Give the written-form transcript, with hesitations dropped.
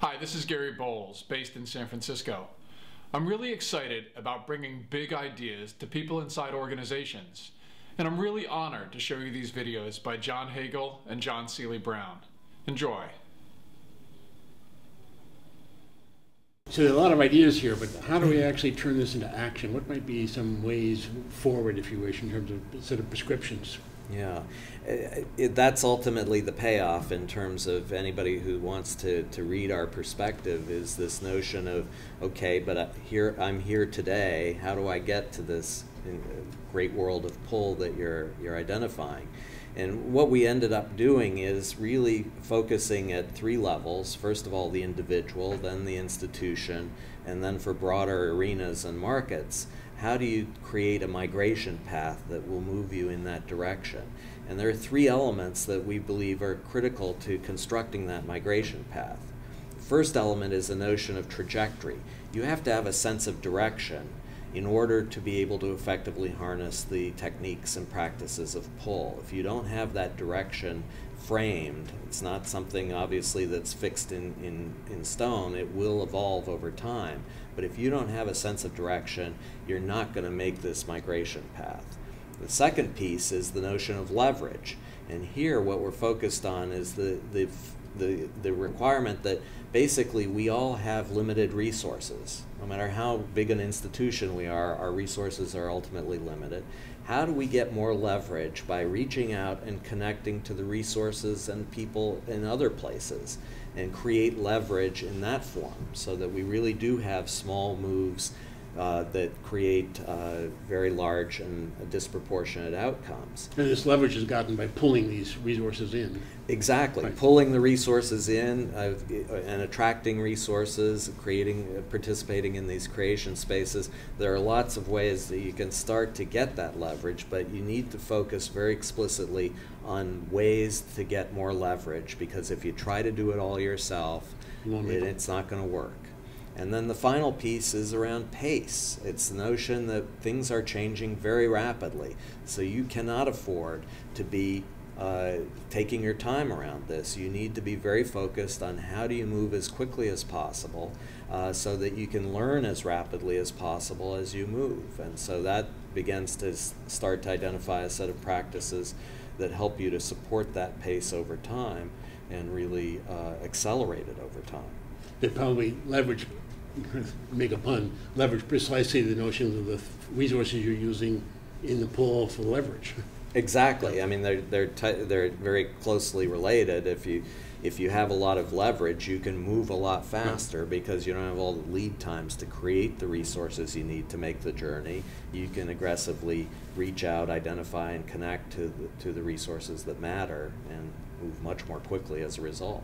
Hi, this is Gary Bowles, based in San Francisco. I'm really excited about bringing big ideas to people inside organizations, and I'm really honored to show you these videos by John Hagel and John Seely Brown. Enjoy. So there are a lot of ideas here, but how do we actually turn this into action? What might be some ways forward, if you wish, in terms of sort of prescriptions? Yeah, that's ultimately the payoff in terms of anybody who wants to read our perspective is this notion of, okay, but I'm here today, how do I get to this great world of pull that you're identifying? And what we ended up doing is really focusing at three levels. First of all, the individual, then the institution, and then for broader arenas and markets, how do you create a migration path that will move you in that direction? And there are three elements that we believe are critical to constructing that migration path. The first element is the notion of trajectory. You have to have a sense of direction in order to be able to effectively harness the techniques and practices of pull. If you don't have that direction framed, it's not something obviously that's fixed in stone, it will evolve over time. But if you don't have a sense of direction, you're not going to make this migration path. The second piece is the notion of leverage. And here what we're focused on is the requirement that basically we all have limited resources. No matter how big an institution we are, our resources are ultimately limited. How do we get more leverage by reaching out and connecting to the resources and people in other places and create leverage in that form so that we really do have small moves that create very large and disproportionate outcomes. And this leverage is gotten by pulling these resources in. Exactly, right. Pulling the resources in and attracting resources, participating in these creation spaces. There are lots of ways that you can start to get that leverage, but you need to focus very explicitly on ways to get more leverage, because if you try to do it all yourself, it's not going to work. And then the final piece is around pace. It's the notion that things are changing very rapidly. So you cannot afford to be taking your time around this. You need to be very focused on how do you move as quickly as possible so that you can learn as rapidly as possible as you move. And so that begins to start to identify a set of practices that help you to support that pace over time and really accelerate it over time. They probably leverage, make a pun, leverage precisely the notion of the resources you're using in the pull for leverage. Exactly. I mean, they're very closely related. If you have a lot of leverage, you can move a lot faster because you don't have all the lead times to create the resources you need to make the journey. You can aggressively reach out, identify, and connect to the resources that matter and move much more quickly as a result.